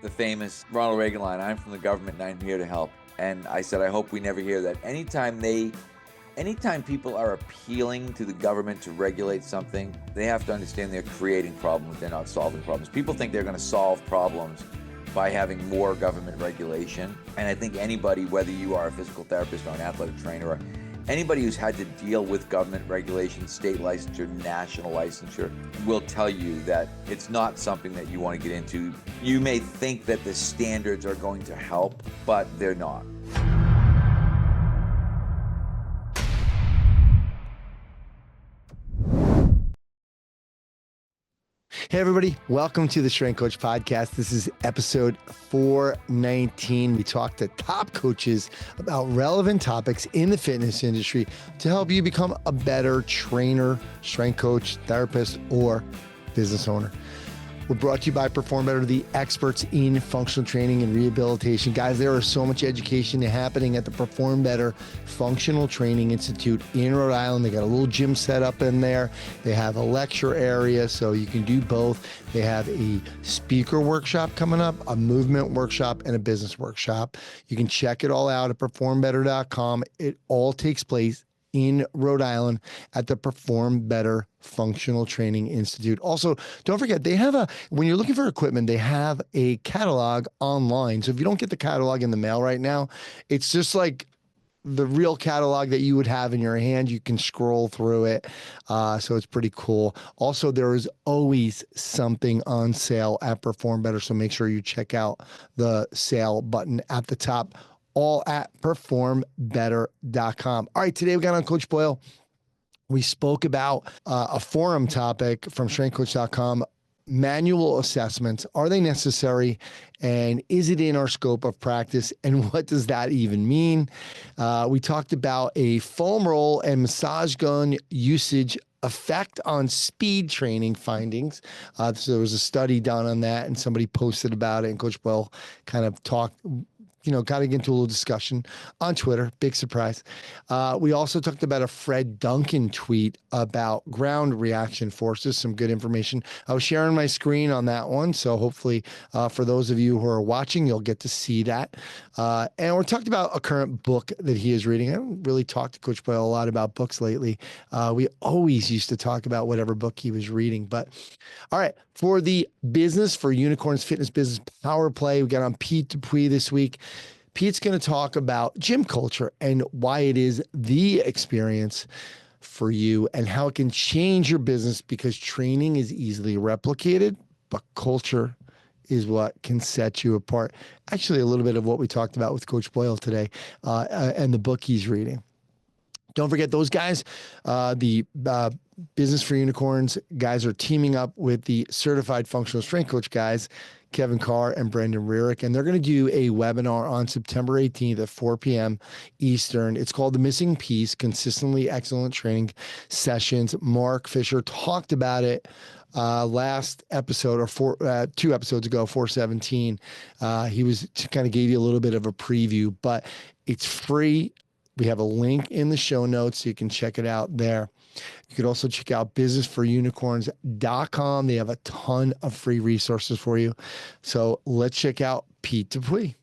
the famous Ronald Reagan line, "I'm from the government and I'm here to help." And I said, I hope we never hear that. Anytime people are appealing to the government to regulate something, they have to understand they're creating problems, they're not solving problems. People think they're going to solve problems by having more government regulation. And I think anybody, whether you are a physical therapist or an athletic trainer, or anybody who's had to deal with government regulation, state licensure, national licensure, will tell you that it's not something that you want to get into. You may think that the standards are going to help, but they're not. Hey, everybody. Welcome to the Strength Coach Podcast. This is episode 419. We talk to top coaches about relevant topics in the fitness industry to help you become a better trainer, strength coach, therapist, or business owner. We're brought to you by Perform Better, the experts in functional training and rehabilitation. Guys, there is so much education happening at the Perform Better Functional Training Institute in Rhode Island. They got a little gym set up in there. They have a lecture area, so you can do both. They have a speaker workshop coming up, a movement workshop, and a business workshop. You can check it all out at performbetter.com. It all takes place in Rhode Island at the Perform Better Functional Training Institute. Also, don't forget, they have when you're looking for equipment, they have a catalog online. So if you don't get the catalog in the mail right now, it's just like the real catalog that you would have in your hand. You can scroll through it. So it's pretty cool. Also, there is always something on sale at Perform Better. So make sure you check out the sale button at the top, all at performbetter.com. All right, today we got on Coach Boyle. We spoke about a forum topic from strengthcoach.com, manual assessments. Are they necessary? And is it in our scope of practice? And what does that even mean? We talked about a foam roll and massage gun usage effect on speed training findings. So there was a study done on that and somebody posted about it, and Coach Boyle kind of talked, got to get into a little discussion on Twitter. Big surprise. We also talked about a Fred Duncan tweet about ground reaction forces, some good information. I was sharing my screen on that one, so hopefully for those of you who are watching, you'll get to see that. And we're talking about a current book that he is reading. I don't really talk to Coach Boyle a lot about books lately. We always used to talk about whatever book he was reading. But all right, for the Business for Unicorns Fitness Business Power Play, we got on Pete Dupuis this week. Pete's going to talk about gym culture and why it is the experience for you and how it can change your business, because training is easily replicated, but culture is what can set you apart. Actually, a little bit of what we talked about with Coach Boyle today and the book he's reading. Don't forget those guys, the Business for Unicorns guys are teaming up with the Certified Functional Strength Coach guys, Kevin Carr and Brendan Rearick, and they're going to do a webinar on September 18th at 4 p.m. Eastern. It's called The Missing Piece, Consistently Excellent Training Sessions. Mark Fisher talked about it last episode, or 2 episodes ago, 417. He was kind of gave you a little bit of a preview, but it's free. We have a link in the show notes, so you can check it out there. You could also check out businessforunicorns.com. They have a ton of free resources for you. So let's check out Pete Dupuis.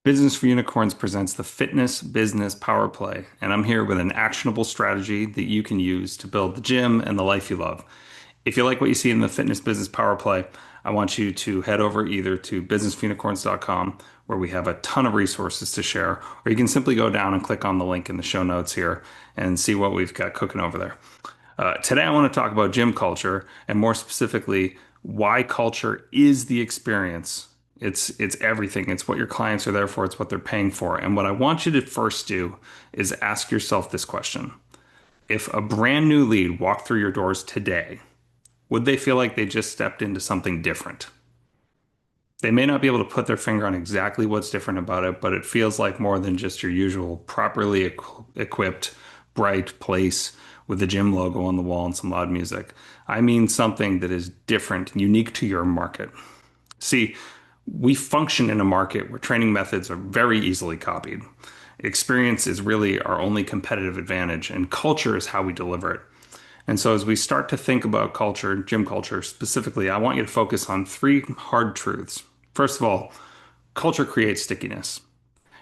Business for Unicorns presents the Fitness Business Power Play, and I'm here with an actionable strategy that you can use to build the gym and the life you love. If you like what you see in the Fitness Business Power Play, I want you to head over either to businessforunicorns.com, where we have a ton of resources to share, or you can simply go down and click on the link in the show notes here and see what we've got cooking over there. Today, I want to talk about gym culture, and more specifically, why culture is the experience. It's everything. It's what your clients are there for. It's what they're paying for. And what I want you to first do is ask yourself this question. If a brand new lead walked through your doors today, would they feel like they just stepped into something different? They may not be able to put their finger on exactly what's different about it, but it feels like more than just your usual properly equipped, bright place with the gym logo on the wall and some loud music. I mean something that is different, unique to your market. See, we function in a market where training methods are very easily copied. Experience is really our only competitive advantage, and culture is how we deliver it. And so as we start to think about culture, gym culture specifically, I want you to focus on 3 hard truths. First of all, culture creates stickiness.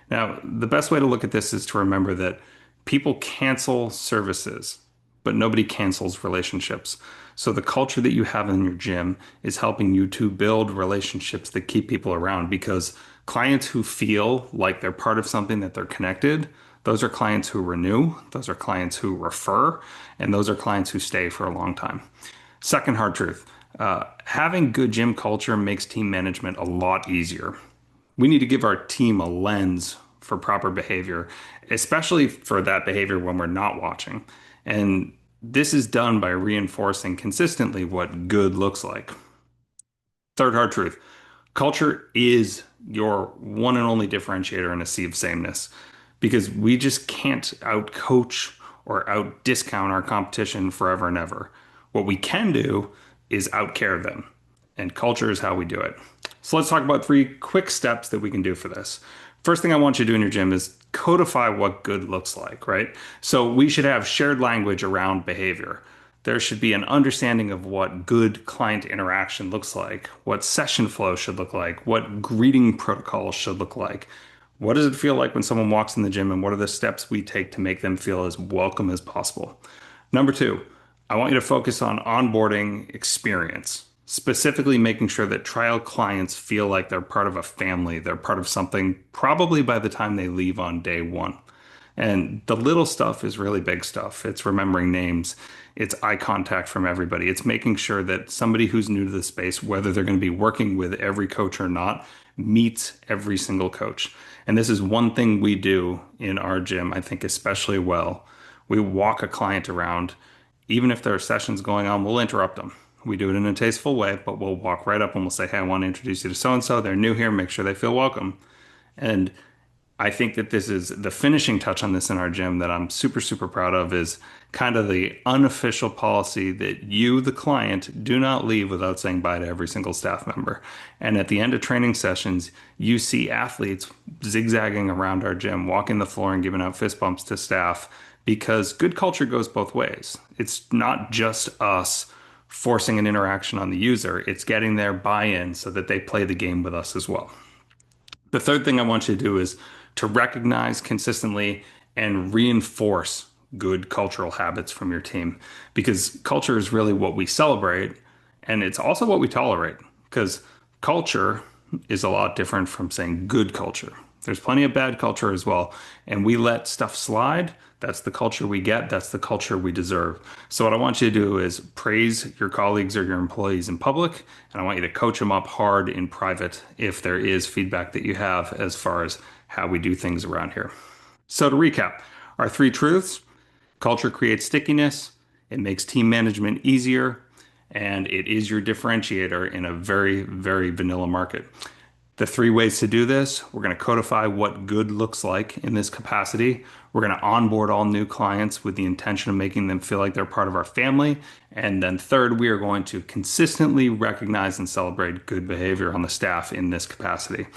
Now, the best way to look at this is to remember that people cancel services, but nobody cancels relationships. So the culture that you have in your gym is helping you to build relationships that keep people around, because clients who feel like they're part of something, that they're connected, those are clients who renew, those are clients who refer, and those are clients who stay for a long time. Second hard truth, having good gym culture makes team management a lot easier. We need to give our team a lens for proper behavior, especially for that behavior when we're not watching. And this is done by reinforcing consistently what good looks like. Third hard truth, culture is your one and only differentiator in a sea of sameness, because we just can't outcoach or out discount our competition forever and ever. What we can do is outcare them, and culture is how we do it. So let's talk about 3 quick steps that we can do for this. First thing I want you to do in your gym is codify what good looks like, right? So we should have shared language around behavior. There should be an understanding of what good client interaction looks like, what session flow should look like, what greeting protocols should look like. What does it feel like when someone walks in the gym, and what are the steps we take to make them feel as welcome as possible? Number 2, I want you to focus on onboarding experience, specifically making sure that trial clients feel like they're part of a family, they're part of something probably by the time they leave on day 1. And the little stuff is really big stuff. It's remembering names. It's eye contact from everybody. It's making sure that somebody who's new to the space, whether they're going to be working with every coach or not, meets every single coach. And this is one thing we do in our gym, I think especially well. We walk a client around. Even if there are sessions going on, we'll interrupt them. We do it in a tasteful way, but we'll walk right up and we'll say, hey, I want to introduce you to so-and-so. They're new here. Make sure they feel welcome. And I think that this is the finishing touch on this in our gym that I'm super, super proud of, is kind of the unofficial policy that you, the client, do not leave without saying bye to every single staff member. And at the end of training sessions, you see athletes zigzagging around our gym, walking the floor and giving out fist bumps to staff, because good culture goes both ways. It's not just us forcing an interaction on the user, it's getting their buy-in so that they play the game with us as well. The third thing I want you to do is to recognize consistently and reinforce good cultural habits from your team, because culture is really what we celebrate, and it's also what we tolerate, because culture is a lot different from saying good culture. There's plenty of bad culture as well, and we let stuff slide. That's the culture we get. That's the culture we deserve. So what I want you to do is praise your colleagues or your employees in public, and I want you to coach them up hard in private if there is feedback that you have as far as how we do things around here. So to recap, our 3 truths: culture creates stickiness, it makes team management easier, and it is your differentiator in a very, very vanilla market. The 3 ways to do this: we're going to codify what good looks like in this capacity. We're going to onboard all new clients with the intention of making them feel like they're part of our family. And then third, we are going to consistently recognize and celebrate good behavior on the staff in this capacity.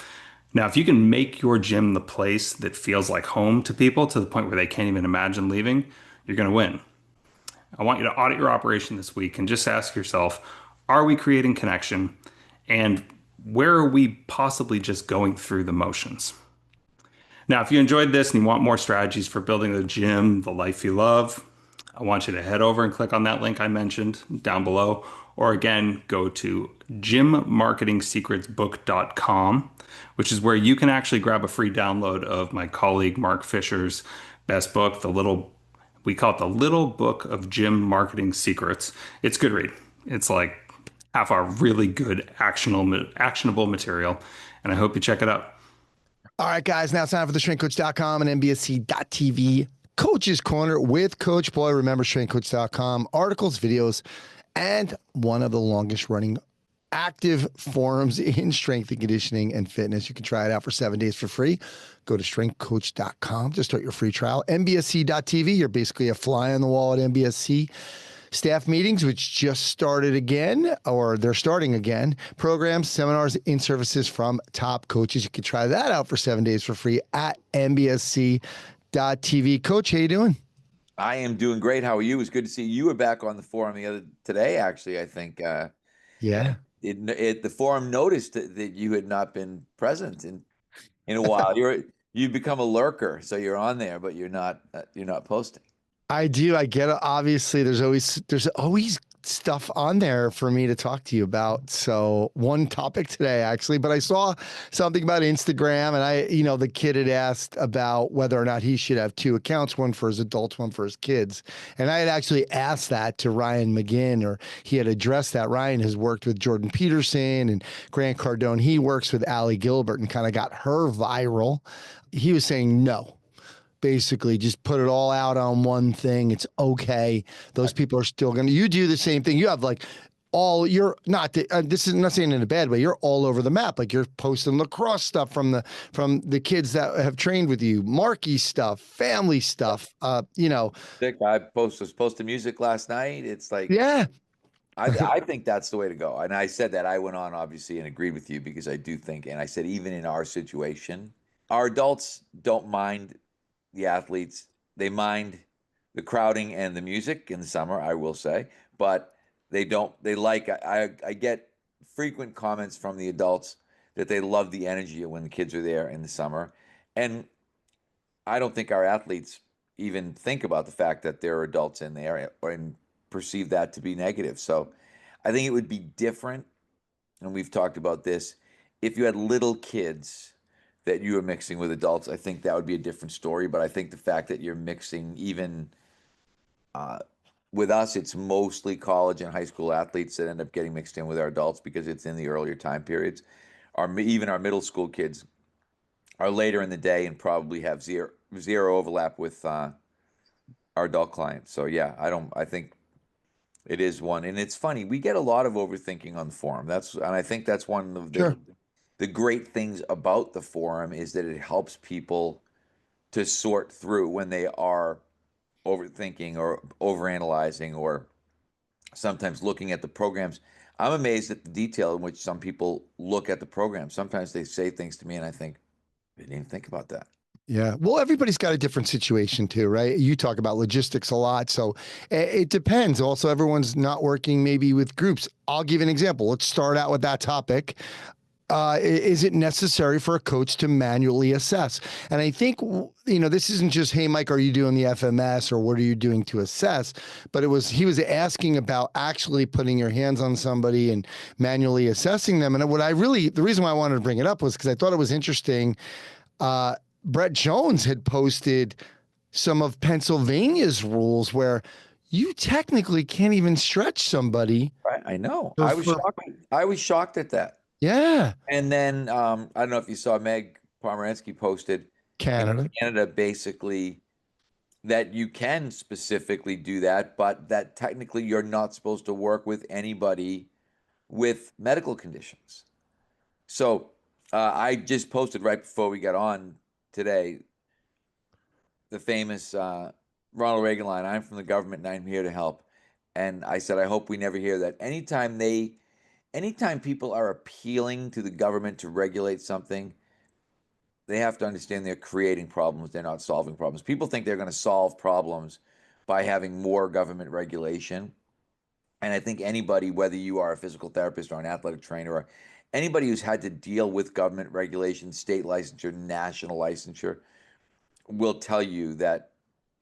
Now, if you can make your gym the place that feels like home to people to the point where they can't even imagine leaving, you're going to win. I want you to audit your operation this week and just ask yourself, are we creating connection? And where are we possibly just going through the motions? Now, if you enjoyed this and you want more strategies for building the gym, the life you love, I want you to head over and click on that link I mentioned down below, or again, go to gymmarketingsecretsbook.com, which is where you can actually grab a free download of my colleague Mark Fisher's best book, we call it the Little Book of Gym Marketing Secrets. It's a good read. It's like half our really good actionable material, and I hope you check it out. All right, guys, now it's time for the shrinkcoach.com and NBSC.TV Coach's Corner with Coach Boyle. Remember, shrinkcoach.com, articles, videos, and one of the longest running active forums in strength and conditioning and fitness. You can try it out for 7 days for free. Go to strengthcoach.com to start your free trial. NBSC.TV, you're basically a fly on the wall at NBSC. Staff meetings, which just started again, or they're starting again. Programs, seminars, in-services from top coaches. You can try that out for 7 days for free at NBSC.TV. Coach, how you doing? I am doing great. How are you? It's good to see you. You were back on the forum today, actually, I think. Yeah. the forum noticed that you had not been present in a while. You've become a lurker, so you're on there, but you're not posting. I do. I get it. Obviously, there's always stuff on there for me to talk to you about. So one topic today, actually, but I saw something about Instagram, and the kid had asked about whether or not he should have two accounts, one for his adults, one for his kids. And I had actually asked that to Ryan McGinn, or he had addressed that. Ryan has worked with Jordan Peterson and Grant Cardone. He works with Allie Gilbert and kind of got her viral. He was saying no, basically just put it all out on one thing. It's okay. Those people are still going to, you do the same thing. You have like you're not, this is not saying in a bad way. You're all over the map. Like you're posting lacrosse stuff from the kids that have trained with you, Marky stuff, family stuff, I was posting music last night. It's like, yeah. I think that's the way to go. And I said that I went on obviously and agreed with you because I do think, and I said, even in our situation, our adults don't mind the athletes. They mind the crowding and the music in the summer, I will say, but they don't, they like, I get frequent comments from the adults that they love the energy when the kids are there in the summer. And I don't think our athletes even think about the fact that there are adults in there and perceive that to be negative. So I think it would be different, and we've talked about this, if you had little kids that you were mixing with adults. I think that would be a different story. But I think the fact that you're mixing even uh, with us, it's mostly college and high school athletes that end up getting mixed in with our adults because it's in the earlier time periods. Even our middle school kids are later in the day and probably have zero overlap with our adult clients. So yeah, I think it is one, and it's funny. We get a lot of overthinking on the forum. And I think that's one of Sure. the great things about the forum is that it helps people to sort through when they are overthinking or overanalyzing or sometimes looking at the programs. I'm amazed at the detail in which some people look at the program. Sometimes they say things to me, and I think I didn't even think about that. Yeah. Well, everybody's got a different situation too, right? You talk about logistics a lot. So it depends. Also, everyone's not working maybe with groups. I'll give you an example. Let's start out with that topic. Is it necessary for a coach to manually assess? And I think, this isn't just, hey, Mike, are you doing the FMS or what are you doing to assess? But he was asking about actually putting your hands on somebody and manually assessing them. And the reason why I wanted to bring it up was because I thought it was interesting. Brett Jones had posted some of Pennsylvania's rules where you technically can't even stretch somebody. Right? I know. I was shocked. I was shocked at that. Yeah. And then I don't know if you saw Meg Pomerantz posted in Canada. Canada basically that you can specifically do that, but that technically you're not supposed to work with anybody with medical conditions. So I just posted right before we got on today the famous Ronald Reagan line, "I'm from the government and I'm here to help." And I said, I hope we never hear that. Anytime people are appealing to the government to regulate something, they have to understand they're creating problems. They're not solving problems. People think they're going to solve problems by having more government regulation. And I think anybody, whether you are a physical therapist or an athletic trainer, or anybody who's had to deal with government regulation, state licensure, national licensure, will tell you that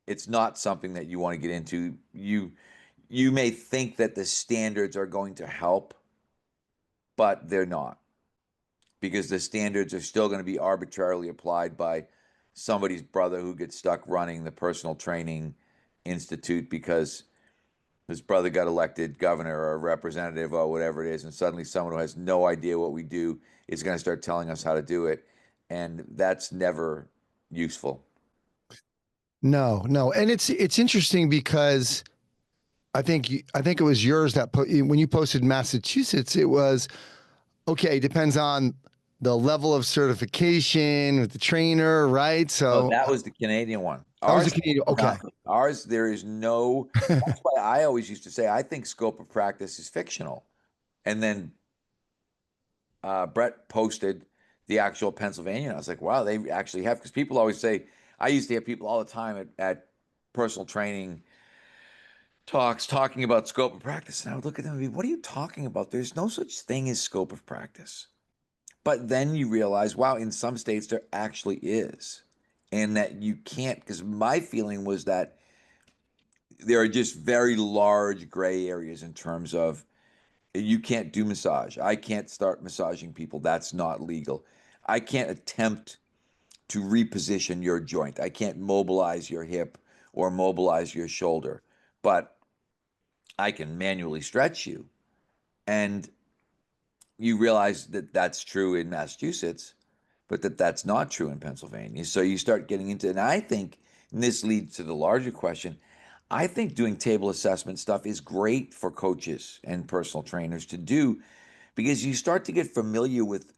it's not something that you want to get into. You may think that the standards are going to help, but they're not, because the standards are still going to be arbitrarily applied by somebody's brother who gets stuck running the personal training institute because his brother got elected governor or representative or whatever it is, and suddenly someone who has no idea what we do is going to start telling us how to do it, and that's never useful. No. And it's interesting because I think it was yours that when you posted Massachusetts, it was okay, depends on the level of certification with the trainer, right? Oh, So that was the Canadian one. that was the Ours, Canadian. Okay. ours, there is no. That's why I always used to say I think scope of practice is fictional, and then Brett posted the actual Pennsylvania. And I was like, wow, they actually have, because people always say, I used to have people all the time at personal training talking about scope of practice. And I would look at them and be, what are you talking about? There's no such thing as scope of practice. But then you realize, wow, in some states there actually is. And that you can't, because my feeling was that there are just very large gray areas in terms of you can't do massage. I can't start massaging people. That's not legal. I can't attempt to reposition your joint. I can't mobilize your hip or mobilize your shoulder, but I can manually stretch you. And you realize that that's true in Massachusetts, but that's not true in Pennsylvania. So you start getting into, and I think, and this leads to the larger question, I think doing table assessment stuff is great for coaches and personal trainers to do because you start to get familiar with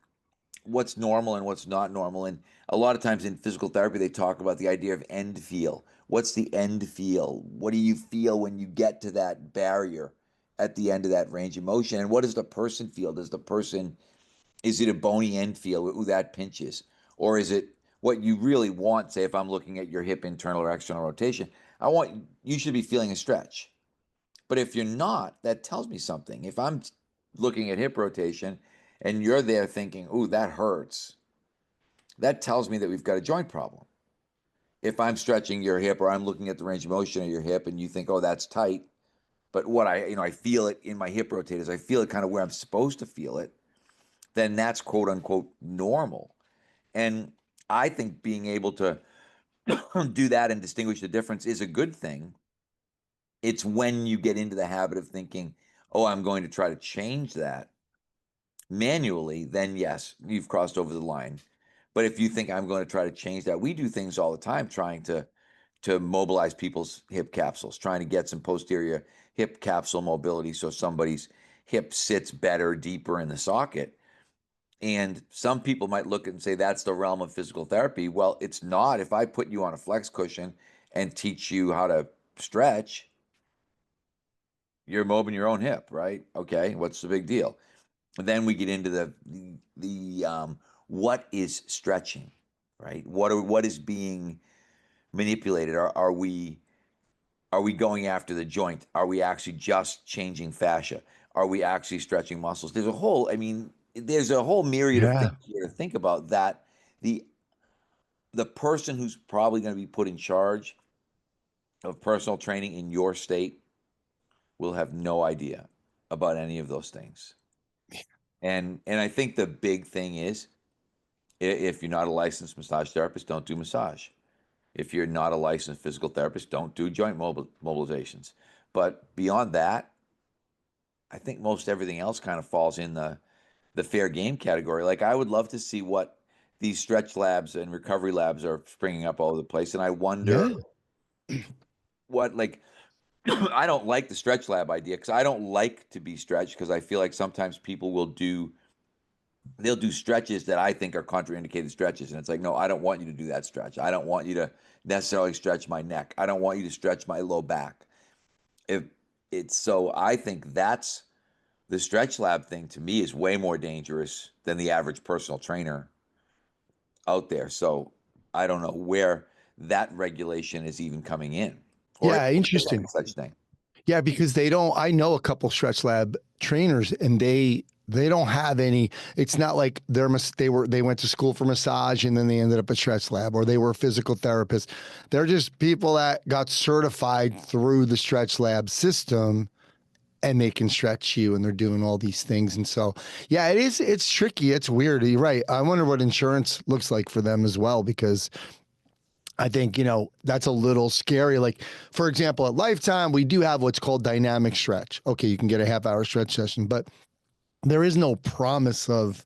what's normal and what's not normal. And a lot of times in physical therapy, they talk about the idea of end feel. What's the end feel? What do you feel when you get to that barrier at the end of that range of motion? And what does the person feel? Is it a bony end feel? Ooh, that pinches. Or is it what you really want? Say, if I'm looking at your hip internal or external rotation, you should be feeling a stretch. But if you're not, that tells me something. If I'm looking at hip rotation and you're there thinking, ooh, that hurts, that tells me that we've got a joint problem. If I'm stretching your hip or I'm looking at the range of motion of your hip and you think, oh, that's tight, but I feel it in my hip rotators, I feel it kind of where I'm supposed to feel it, then that's quote unquote normal. And I think being able to do that and distinguish the difference is a good thing. It's when you get into the habit of thinking, oh, I'm going to try to change that manually, then yes, you've crossed over the line. But if you think I'm going to try to change that, we do things all the time trying to mobilize people's hip capsules, trying to get some posterior hip capsule mobility so somebody's hip sits better, deeper in the socket. And some people might look and say that's the realm of physical therapy. Well, it's not. If I put you on a flex cushion and teach you how to stretch, you're mobbing your own hip, right? Okay, what's the big deal? And then we get into the what is stretching, right? What is being manipulated? Are we going after the joint? Are we actually just changing fascia? Are we actually stretching muscles? There's a whole myriad of Yeah. things here to think about that the the person who's probably going to be put in charge of personal training in your state will have no idea about any of those things. And I think the big thing is if you're not a licensed massage therapist, don't do massage. If you're not a licensed physical therapist, don't do joint mobilizations. But beyond that, I think most everything else kind of falls in the fair game category. Like I would love to see what these stretch labs and recovery labs are springing up all over the place, and I wonder Yeah. what like I don't like the stretch lab idea because I don't like to be stretched because I feel like sometimes people they'll do stretches that I think are contraindicated stretches. And it's like, no, I don't want you to do that stretch. I don't want you to necessarily stretch my neck. I don't want you to stretch my low back. If it's so, I think that's the stretch lab thing to me is way more dangerous than the average personal trainer out there. So I don't know where that regulation is even coming in or if Yeah. there's any Interesting. such thing. Yeah, because they don't. I know a couple stretch lab trainers, and they don't have any. It's not like they went to school for massage and then they ended up at stretch lab, or they were physical therapists. They're just people that got certified through the stretch lab system, and they can stretch you, and they're doing all these things. And so, yeah, it is. It's tricky. It's weird. You're right. I wonder what insurance looks like for them as well, because I think, that's a little scary. Like, for example, at Lifetime, we do have what's called dynamic stretch. Okay, you can get a half-hour stretch session, but there is no promise of,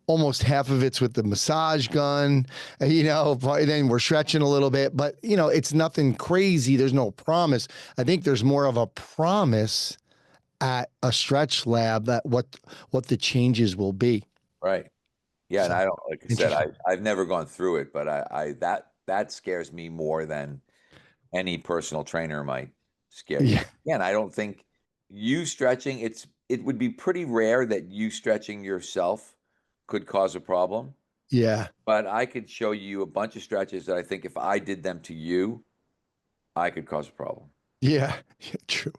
almost half of it's with the massage gun, then we're stretching a little bit, but, it's nothing crazy. There's no promise. I think there's more of a promise at a stretch lab that what the changes will be. Right. Yeah, and So I don't, like I said, interesting. I've never gone through it, but I that scares me more than any personal trainer might scare you. Yeah. Again, I don't think you stretching, it would be pretty rare that you stretching yourself could cause a problem, Yeah. but I could show you a bunch of stretches that I think if I did them to you, I could cause a problem. Yeah, yeah, true.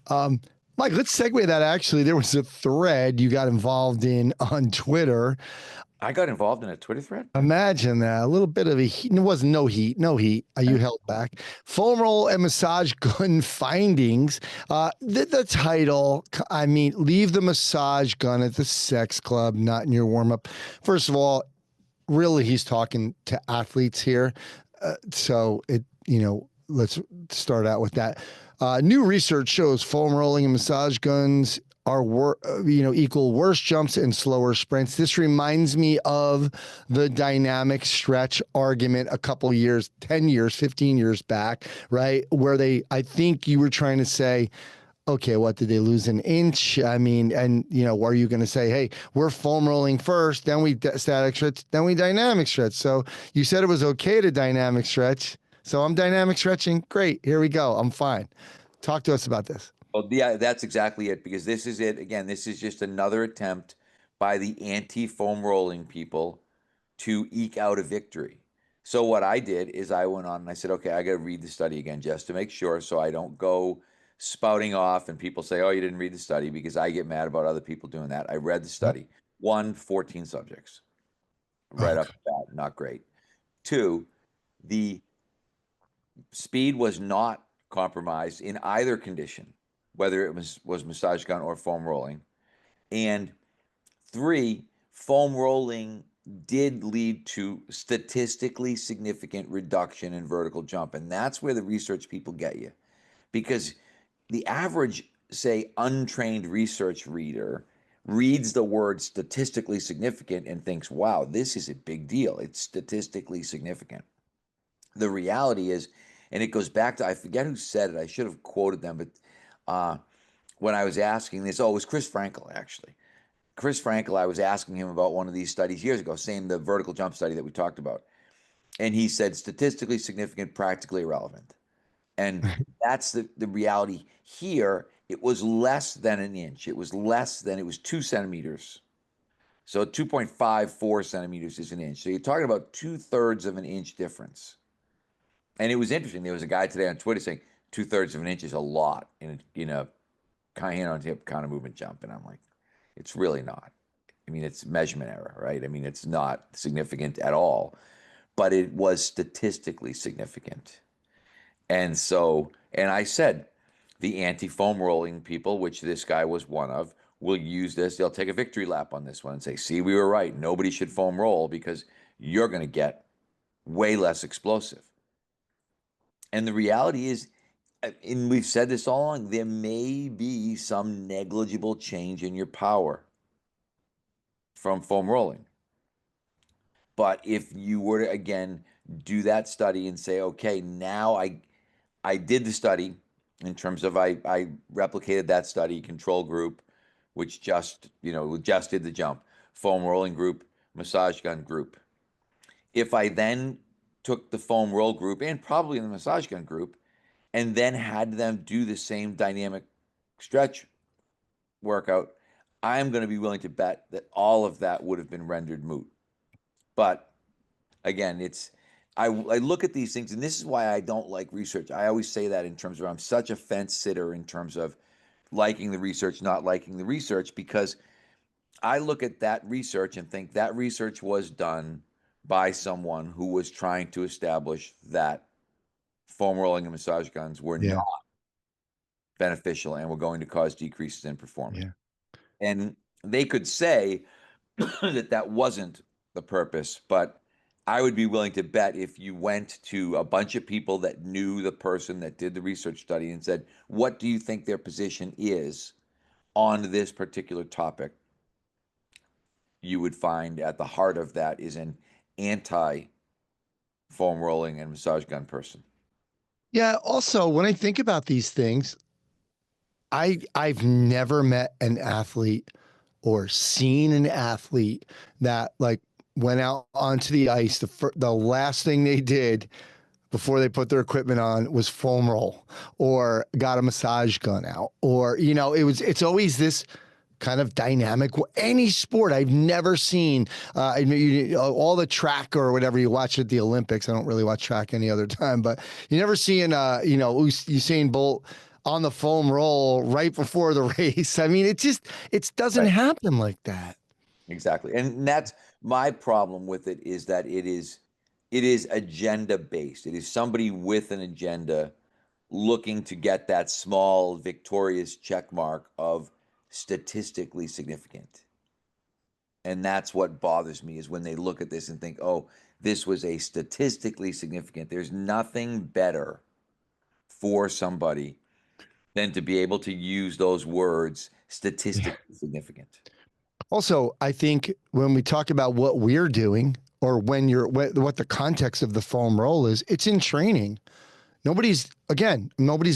Um, Mike, let's segue that. Actually, there was a thread you got involved in on Twitter. I got involved in a Twitter thread. Imagine that. A little bit of a heat. It wasn't no heat, no heat. You held back. Foam roll and massage gun findings. The title, I mean, leave the massage gun at the sex club, not in your warm up. First of all, really, he's talking to athletes here. So let's start out with that. New research shows foam rolling and massage guns are equal worse jumps and slower sprints. This reminds me of the dynamic stretch argument a couple years, 10 years, 15 years back, right? Where I think you were trying to say, okay, what did they lose an inch? I mean, and are you going to say, hey, we're foam rolling first, then we static stretch, then we dynamic stretch? So you said it was okay to dynamic stretch. So I'm dynamic stretching. Great. Here we go. I'm fine. Talk to us about this. Well, yeah, that's exactly it, because this is it. Again, this is just another attempt by the anti-foam rolling people to eke out a victory. So what I did is I went on and I said, okay, I got to read the study again just to make sure, so I don't go spouting off and people say, oh, you didn't read the study, because I get mad about other people doing that. I read the study. 14 subjects. Right Okay. off the bat, not great. Two, the speed was not compromised in either condition, whether it was massage gun or foam rolling. And three, foam rolling did lead to statistically significant reduction in vertical jump. And that's where the research people get you. Because the average, say, untrained research reader reads the word statistically significant and thinks, wow, this is a big deal. It's statistically significant. The reality is, and it goes back to, I forget who said it, I should have quoted them, but when I was asking this, oh, it was Chris Frankel, actually. Chris Frankel, I was asking him about one of these studies years ago, same the vertical jump study that we talked about. And he said statistically significant, practically irrelevant. And that's the reality here. It was less than an inch. It was 2 centimeters. So 2.54 centimeters is an inch. So you're talking about 2/3 of an inch difference. And it was interesting. There was a guy today on Twitter saying 2/3 of an inch is a lot in a kind of hand on hip kind of movement jump. And I'm like, it's really not. I mean, it's measurement error, right? I mean, it's not significant at all, but it was statistically significant. And so, and I said, the anti-foam rolling people, which this guy was one of, will use this. They'll take a victory lap on this one and say, see, we were right. Nobody should foam roll because you're going to get way less explosive. And the reality is, and we've said this all along, there may be some negligible change in your power from foam rolling. But if you were to, again, do that study and say, okay, now I did the study in terms of I replicated that study, control group, which just did the jump, foam rolling group, massage gun group. If I then took the foam roll group and probably the massage gun group and then had them do the same dynamic stretch workout, I'm going to be willing to bet that all of that would have been rendered moot. But again, I look at these things, and this is why I don't like research. I always say that in terms of I'm such a fence sitter in terms of liking the research, not liking the research, because I look at that research and think that research was done by someone who was trying to establish that foam rolling and massage guns were Yeah. not beneficial and were going to cause decreases in performance. Yeah. And they could say that that wasn't the purpose, but I would be willing to bet if you went to a bunch of people that knew the person that did the research study and said, what do you think their position is on this particular topic? You would find at the heart of that is an anti foam rolling and massage gun person. Yeah. Also, when I think about these things, I've never met an athlete or seen an athlete that like went out onto the ice. The last thing they did before they put their equipment on was foam roll or got a massage gun out, or it's always this kind of dynamic. Any sport I've never seen. I mean, all the track or whatever you watch at the Olympics. I don't really watch track any other time, but you never seen, Usain Bolt on the foam roll right before the race. I mean, it doesn't Right. happen like that. Exactly. And that's my problem with it, is that it is agenda based. It is somebody with an agenda looking to get that small victorious check mark of statistically significant. And that's what bothers me, is when they look at this and think, oh, this was a statistically significant. There's nothing better for somebody than to be able to use those words, statistically significant. Also, I think when we talk about what we're doing, or what the context of the foam roll is, it's in training. Nobody's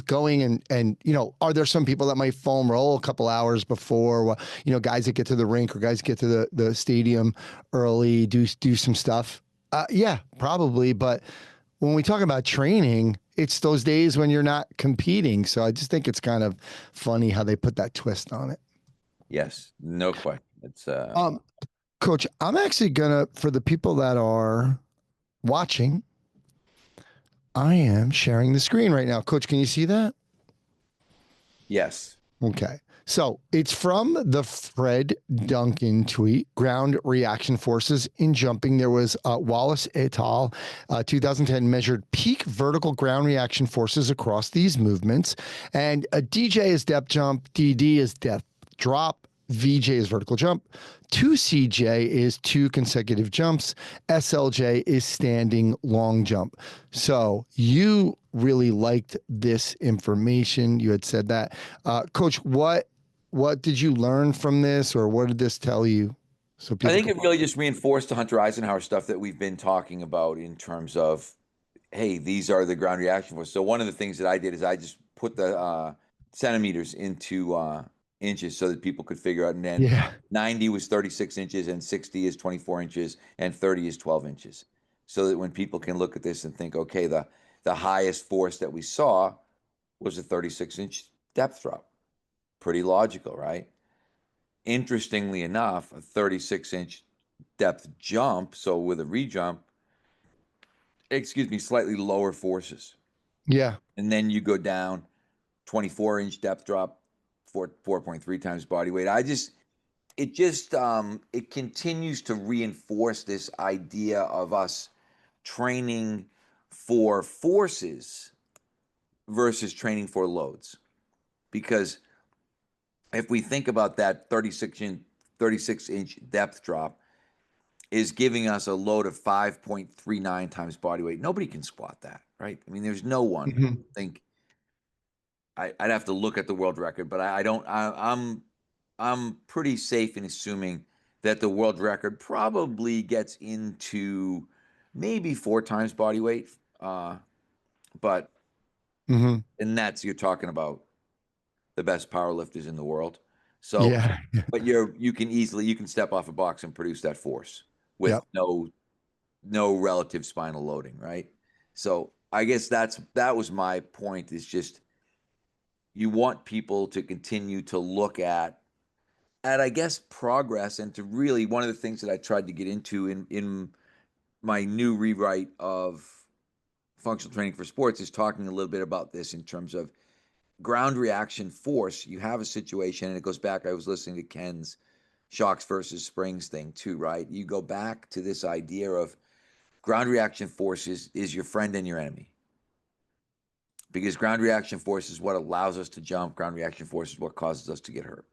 going and are there some people that might foam roll a couple hours before, guys that get to the rink or guys get to the stadium early, do some stuff. Yeah, probably. But when we talk about training, it's those days when you're not competing. So I just think it's kind of funny how they put that twist on it. Yes, no question. It's Coach, I'm actually for the people that are watching, I am sharing the screen right now. Coach, can you see that? yes. Okay. So it's from the Fred Duncan tweet, ground reaction forces in jumping. There was Wallace et al. 2010 measured peak vertical ground reaction forces across these movements. And a DJ is depth jump, DD is depth drop, VJ is vertical jump, 2CJ is 2 consecutive jumps, SLJ is standing long jump. So you really liked this information. You had said that. Coach, what did you learn from this, or what did this tell you? So I think it really just reinforced the Hunter Eisenhower stuff that we've been talking about, in terms of, hey, these are the ground reaction forces. So one of the things that I did is I just put the centimeters into inches so that people could figure out. And then Yeah. 90 was 36 inches, and 60 is 24 inches, and 30 is 12 inches. So that when people can look at this and think, okay, the highest force that we saw was a 36-inch depth drop. Pretty logical, right? Interestingly enough, a 36-inch depth jump, so with a rejump, slightly lower forces. Yeah. And then you go down 24-inch depth drop, 4.3 times body weight. It continues to reinforce this idea of us training for forces versus training for loads. Because if we think about that 36-inch depth drop is giving us a load of 5.39 times body weight. Nobody can squat that, right? I mean, there's no one. Mm-hmm. I think I'd have to look at the world record, but I don't. I'm pretty safe in assuming that the world record probably gets into maybe 4 times body weight. But Mm-hmm. and that's, you're talking about the best powerlifters in the world. So, Yeah. but you can step off a box and produce that force with Yep. no relative spinal loading, right? So I guess that was my point, is just, you want people to continue to look at I guess progress, and to really, one of the things that I tried to get into in my new rewrite of functional training for sports is talking a little bit about this in terms of ground reaction force. You have a situation, and it goes back, I was listening to Ken's shocks versus springs thing too, right? You go back to this idea of ground reaction force is your friend and your enemy. Because ground reaction force is what allows us to jump. Ground reaction force is what causes us to get hurt.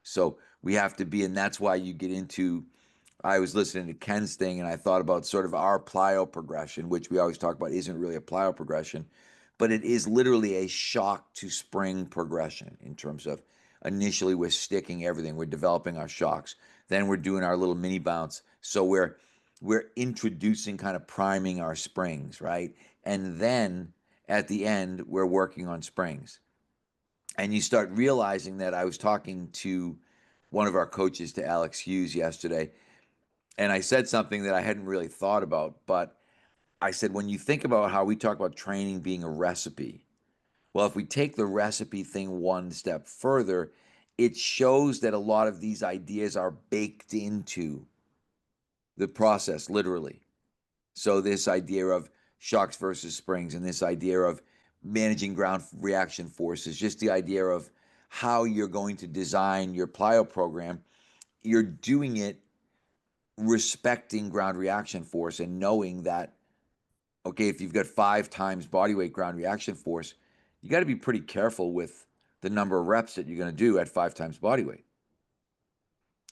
So we have to be, and that's why you get into, I was listening to Ken's thing, and I thought about sort of our plyo progression, which we always talk about isn't really a plyo progression, but it is literally a shock to spring progression, in terms of, initially we're sticking everything, we're developing our shocks, then we're doing our little mini bounce. So we're introducing, kind of priming our springs, right? And then at the end, we're working on springs. And you start realizing that, I was talking to one of our coaches, to Alex Hughes, yesterday, and I said something that I hadn't really thought about, but I said, when you think about how we talk about training being a recipe, well, if we take the recipe thing one step further, it shows that a lot of these ideas are baked into the process, literally. So this idea of shocks versus springs and this idea of managing ground reaction forces, just the idea of how you're going to design your plyo program, you're doing it respecting ground reaction force and knowing that, okay, if you've got 5 times body weight ground reaction force, you got to be pretty careful with the number of reps that you're going to do at 5 times body weight.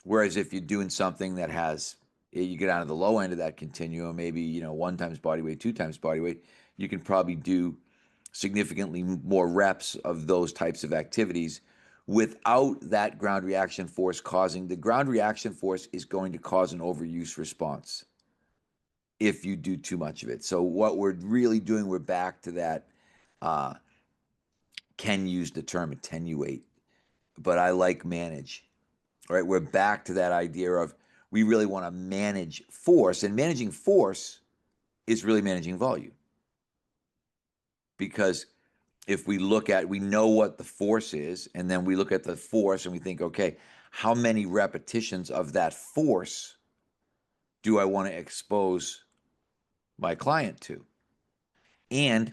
Whereas if you're doing something that has, you get down to the low end of that continuum, maybe, 1 times body weight, 2 times body weight, you can probably do significantly more reps of those types of activities without that ground reaction force the ground reaction force is going to cause an overuse response if you do too much of it. So what we're really doing, we're back to that, Ken used the term attenuate, but I like manage. Right, we're back to that idea of we really want to manage force, and managing force is really managing volume. Because if we know what the force is, and then we look at the force and we think, okay, how many repetitions of that force do I want to expose my client to? And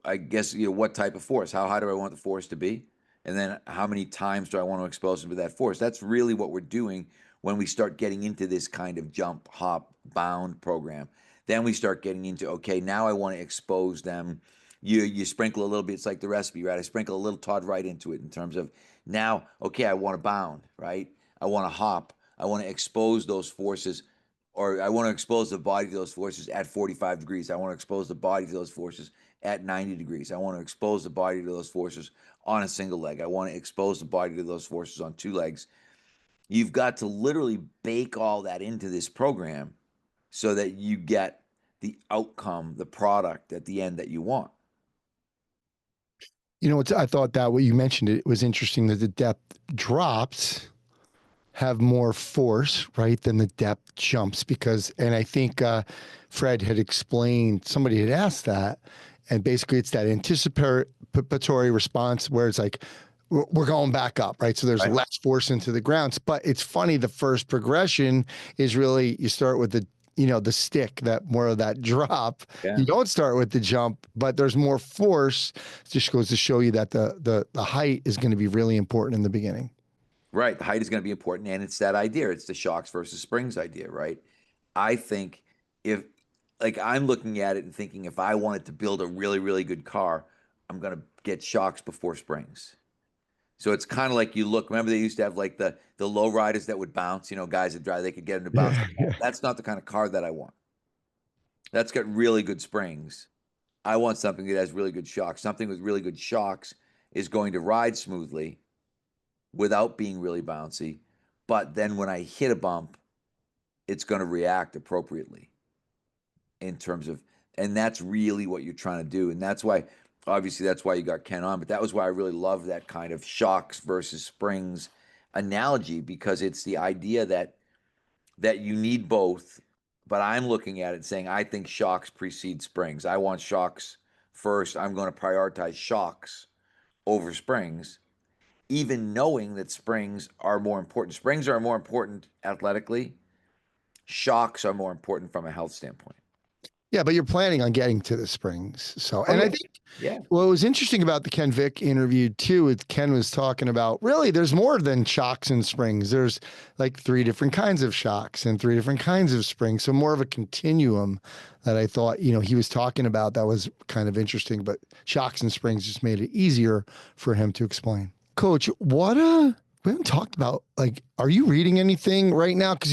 I guess, what type of force? How high do I want the force to be? And then how many times do I want to expose them to that force? That's really what we're doing when we start getting into this kind of jump, hop, bound program. Then we start getting into, okay, now I want to expose them. You sprinkle a little bit, it's like the recipe, right? I sprinkle a little Todd right into it in terms of now, okay, I want to bound, right? I want to hop. I want to expose those forces, or I want to expose the body to those forces at 45 degrees. I want to expose the body to those forces at 90 degrees. I want to expose the body to those forces on a single leg. I want to expose the body to those forces on 2 legs. You've got to literally bake all that into this program so that you get the outcome, the product at the end that you want. I thought that what you mentioned, it was interesting that the depth drops have more force, right, than the depth jumps and I think Fred had explained, somebody had asked that, and basically it's that anticipatory response where it's like, we're going back up, right? So there's Right. less force into the grounds, but it's funny, the first progression is really, you start with the stick, that more of that drop. Yeah. You don't start with the jump, but there's more force. It just goes to show you that the height is going to be really important in the beginning. Right. The height is going to be important. And it's that idea. It's the shocks versus springs idea, right? I think if, like, I'm looking at it and thinking if I wanted to build a really, really good car, I'm going to get shocks before springs. So it's kind of like remember they used to have like the low riders that would bounce, guys that drive, they could get them to bounce. Yeah. That's not the kind of car that I want. That's got really good springs. I want something that has really good shocks. Something with really good shocks is going to ride smoothly without being really bouncy. But then when I hit a bump, it's going to react appropriately in terms of, and that's really what you're trying to do. And that's why, obviously, that's why you got Ken on. But that was why I really love that kind of shocks versus springs analogy, because it's the idea that you need both. But I'm looking at it saying, I think shocks precede springs. I want shocks first. I'm going to prioritize shocks over springs, even knowing that springs are more important. Springs are more important athletically. Shocks are more important from a health standpoint. Yeah, but you're planning on getting to the springs. So, Oh, and I yeah. think Yeah. what was interesting about the Ken Vick interview too, is Ken was talking about really there's more than shocks and springs. There's like 3 different kinds of shocks and 3 different kinds of springs. So more of a continuum that I thought, he was talking about, that was kind of interesting, but shocks and springs just made it easier for him to explain. Coach, we haven't talked about, like, are you reading anything right now? Because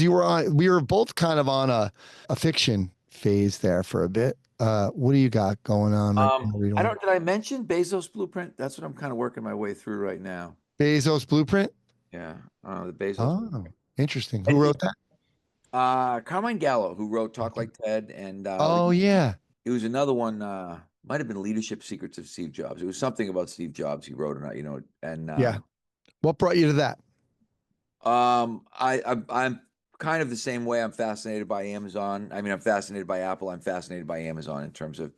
we were both kind of on a fiction phase there for a bit. What do you got going on right now? Did I mention Bezos Blueprint? That's what I'm kind of working my way through right now. Bezos Blueprint? Yeah. The Bezos. Oh, interesting. Who And wrote that? Carmine Gallo, who wrote Talk Like Ted, and Oh, yeah. it was another one, might have been Leadership Secrets of Steve Jobs. It was something about Steve Jobs he wrote, and Yeah. What brought you to that? I'm kind of the same way. I'm fascinated by Amazon. I mean, I'm fascinated by Apple. I'm fascinated by Amazon in terms of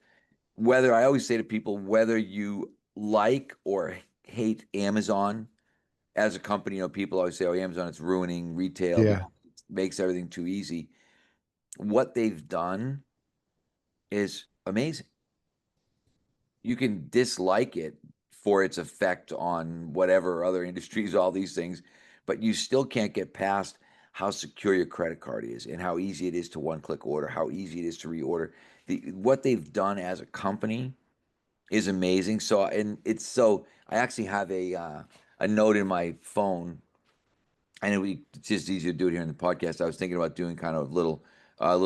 I always say to people, whether you like or hate Amazon, as a company, people always say, "Oh, Amazon, it's ruining retail Yeah. because it makes everything too easy." What they've done is amazing. You can dislike it for its effect on whatever other industries, all these things, but you still can't get past how secure your credit card is and how easy it is to one-click order, how easy it is to reorder. What they've done as a company is amazing. So, and it's so I actually have a note in my phone, and it's just easier to do it here in the podcast. I was thinking about doing kind of little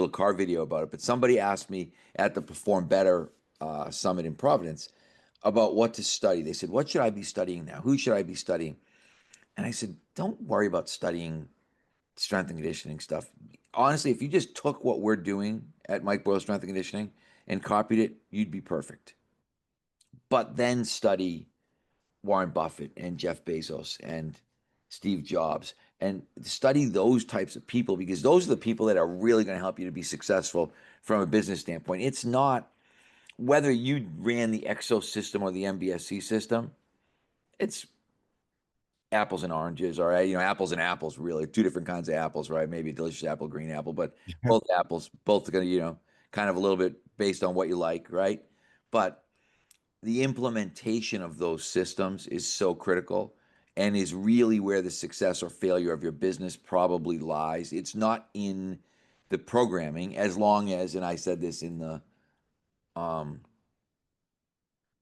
car video about it, but somebody asked me at the Perform Better summit in Providence about what to study. They said, "What should I be studying now? Who should I be studying?" And I said, "Don't worry about studying strength and conditioning stuff. Honestly, if you just took what we're doing at Mike Boyle Strength and Conditioning and copied it, you'd be perfect. But then study Warren Buffett and Jeff Bezos and Steve Jobs and study those types of people, because those are the people that are really going to help you to be successful from a business standpoint. It's not whether you ran the Exo system or the MBSC system, it's apples and oranges, all right? Apples and apples, really. Two different kinds of apples, right? Maybe a delicious apple, green apple, but both apples, both are going to, kind of a little bit based on what you like, right? But the implementation of those systems is so critical and is really where the success or failure of your business probably lies. It's not in the programming, as long as, and I said this um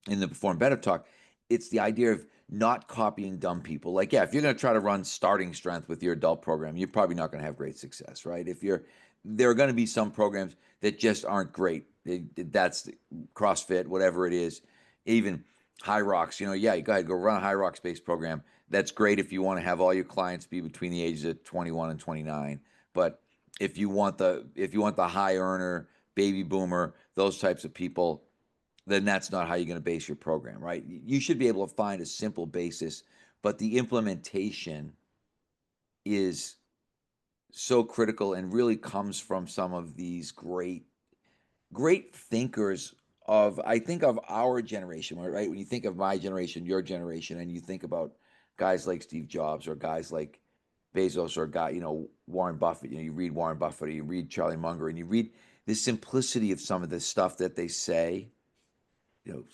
in the Perform Better talk, it's the idea of not copying dumb people. Like, yeah, if you're going to try to run starting strength with your adult program, you're probably not going to have great success, right? There are going to be some programs that just aren't great. That's CrossFit, whatever it is, even High Rocks. Yeah, you go ahead, go run a High Rocks based program. That's great if you want to have all your clients be between the ages of 21 and 29. But if you want the high earner, baby boomer, those types of people, then that's not how you're going to base your program, right? You should be able to find a simple basis, but the implementation is so critical and really comes from some of these great thinkers I think of our generation, right? When you think of my generation, your generation, and you think about guys like Steve Jobs or guys like Bezos or Warren Buffett, you read Warren Buffett or you read Charlie Munger and you read the simplicity of some of the stuff that they say, you know,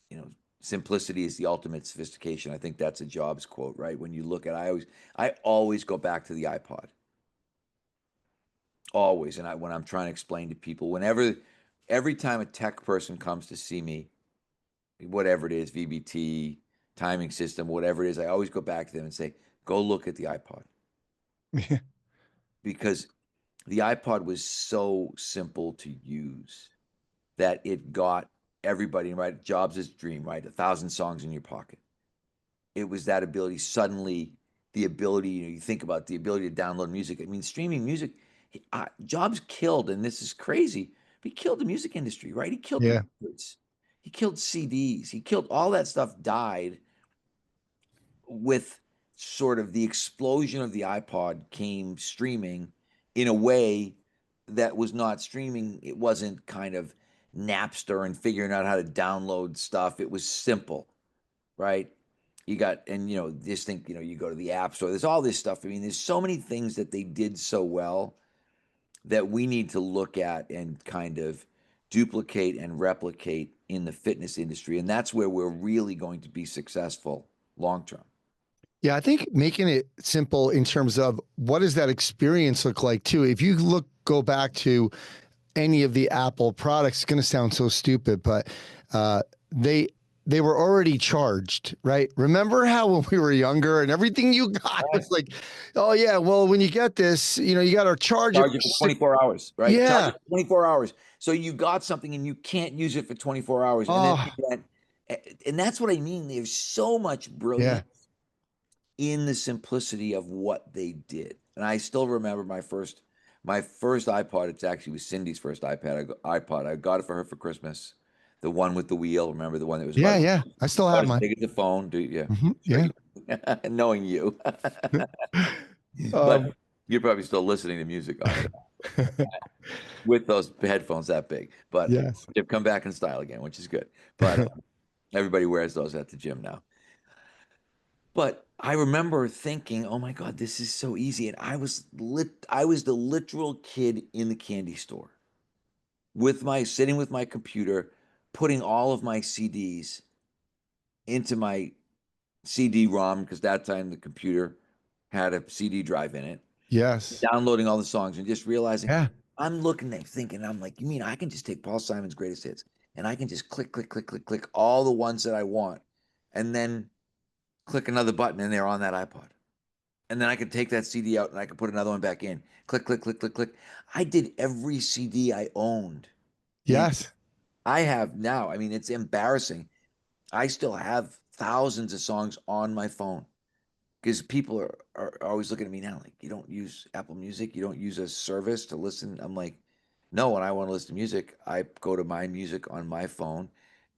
you know, simplicity is the ultimate sophistication. I think that's a Jobs quote, right? When you look at, I always go back to the iPod, always. And when I'm trying to explain to people, every time a tech person comes to see me, whatever it is, VBT, timing system, whatever it is, I always go back to them and say, go look at the iPod, Yeah. because the iPod was so simple to use that it got everybody, right? Jobs' dream, right? 1,000 songs in your pocket. It was that ability, suddenly the ability, you think about the ability to download music. I mean, streaming music, Jobs killed, and this is crazy, but he killed the music industry, right? He killed Yeah. records, he killed CDs, he killed all that stuff, died with sort of the explosion of the iPod. Came streaming in a way that was not streaming. It wasn't kind of Napster and figuring out how to download stuff. It was simple, right? Just think, you go to the app store, there's all this stuff. I mean, there's so many things that they did so well that we need to look at and kind of duplicate and replicate in the fitness industry. And that's where we're really going to be successful long term. Yeah, I think making it simple in terms of what does that experience look like too. If you go back to any of the Apple products, it's going to sound so stupid, but uh, they they were already charged, right? Remember how when we were younger and everything you got was like, oh yeah, well when you get this, you got to charge it. Charge it for 24 hours, right? Charge Yeah. it for 24 hours. So you got something and you can't use it for 24 hours. And then, Oh, and that's what I mean. There's so much yeah. brilliance in the simplicity of what they did. And I still remember my first iPod. It's actually was Cindy's first iPod. I got it for her for Christmas. The one with the wheel. Remember the one that was Yeah, about, yeah. I still about have as mine. big as the phone? Yeah, sure. Yeah. Knowing you, but Um, you're probably still listening to music on it with those headphones that big. But yes. they've come back in style again, which is good. But everybody wears those at the gym now. But I remember thinking, "Oh my God, this is so easy." And I was the literal kid in the candy store with my sitting with my computer, putting all of my CDs into my CD-ROM because that time the computer had a CD drive in it, Yes. downloading all the songs and just realizing Yeah. I'm looking at thinking, I'm like, you mean I can just take Paul Simon's greatest hits and I can just click, click, click, click, click all the ones that I want, and then click another button and they're on that iPod. And then I could take that CD out and I could put another one back in. Click, click, click, click, click. I did every CD I owned. And Yes. I have now, I mean, it's embarrassing. I still have thousands of songs on my phone because people are always looking at me now like, you don't use Apple Music, you don't use a service to listen. I'm like, no, when I want to listen to music, I go to my music on my phone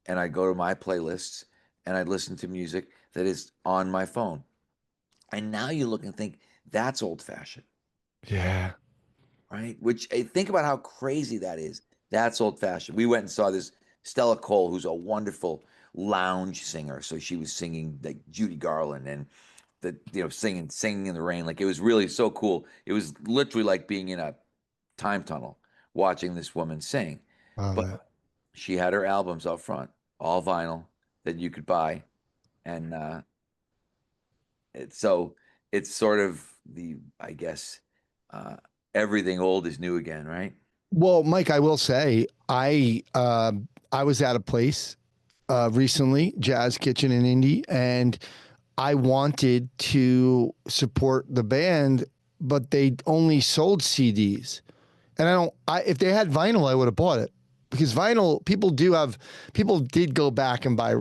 and I go to my playlists and I listen to music that is on my phone. And now you look and think that's old fashioned, Yeah. right? Which think about how crazy that is. That's old fashioned. We went and saw this Stella Cole, who's a wonderful lounge singer. So she was singing like Judy Garland and singing in the rain. Like it was really so cool. It was literally like being in a time tunnel watching this woman sing. Love But it. she had her albums out front, all vinyl that you could buy, and so it's sort of I guess, uh, everything old is new again, right? Well, Mike, I will say I was at a place recently, Jazz Kitchen in Indy, and I wanted to support the band, but they only sold CDs. And if they had vinyl, I would have bought it because vinyl, people did go back and buy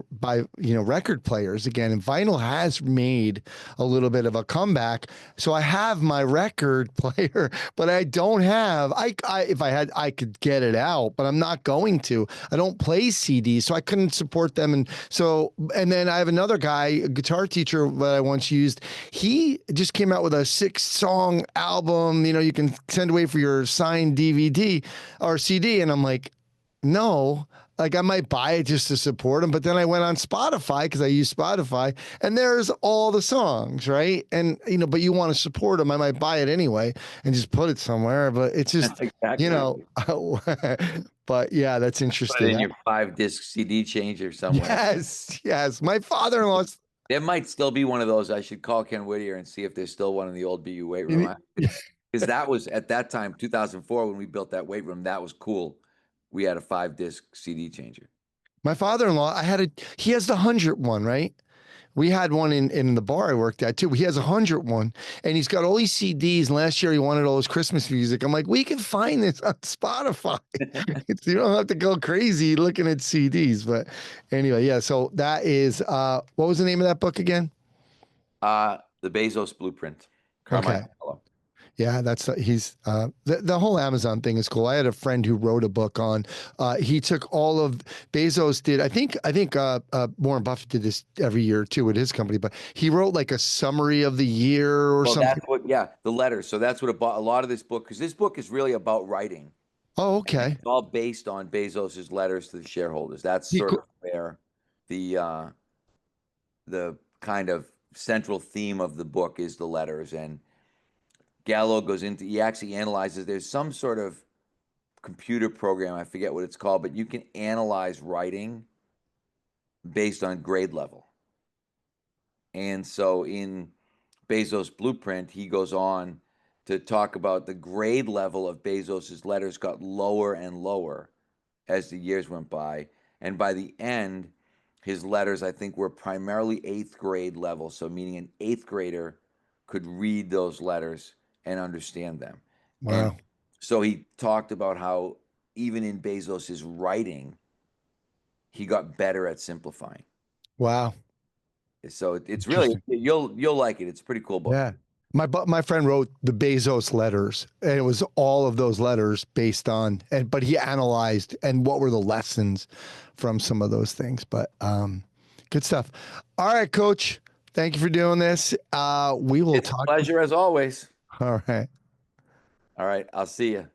record players again. And vinyl has made a little bit of a comeback. So I have my record player, but I don't have, if I had, I could get it out, but I'm not going to. I don't play CDs, so I couldn't support them. And then I have another guy, a guitar teacher that I once used. He just came out with a 6-song album, you can send away for your signed DVD or CD. And I'm like, no, like I might buy it just to support him. But then I went on Spotify because I use Spotify and there's all the songs, right? And, but you want to support him. I might buy it anyway and just put it somewhere. But it's just, you Exactly. know, but yeah, that's Put it interesting. in your 5 disc CD changer somewhere. Yes, yes. My father-in-law's. There might still be one of those. I should call Ken Whittier and see if there's still one in the old BU weight room. Because that was at that time, 2004, when we built that weight room. That was cool. We had a 5 disc CD changer. My father-in-law, he has the 100 one, right? We had one in the bar I worked at too. He has 100 one and he's got all these CDs. And last year he wanted all his Christmas music. I'm like, we can find this on Spotify. You don't have to go crazy looking at CDs. But anyway, yeah. So that is, what was the name of that book again? The Bezos Blueprint. Okay. Carmichael. Yeah, the whole Amazon thing is cool. I had a friend who wrote a book on. He took all of Bezos did. I think Warren Buffett did this every year too with his company. But he wrote like a summary of the year or Well, something. that's what, yeah, the letters. So that's what a lot of this book, because this book is really about writing. Oh, And okay. it's all based on Bezos's letters to the shareholders. That's He, sort of where the kind of central theme of the book is the letters. And Gallo goes into, he actually analyzes, there's some sort of computer program, I forget what it's called, but you can analyze writing based on grade level. And so in Bezos Blueprint, he goes on to talk about the grade level of Bezos's letters got lower and lower as the years went by. And by the end, his letters, I think, were primarily eighth grade level. So meaning an eighth grader could read those letters and understand them. And wow. so he talked about how even in Bezos's writing, he got better at simplifying. Wow. So it's really, Interesting. you'll like it. It's a pretty cool book. Yeah. My friend wrote the Bezos letters, and it was all of those letters based on, but he analyzed and what were the lessons from some of those things. But good stuff. All right, Coach. Thank you for doing this. We will It's a talk. pleasure as always. All right. All right, I'll see you.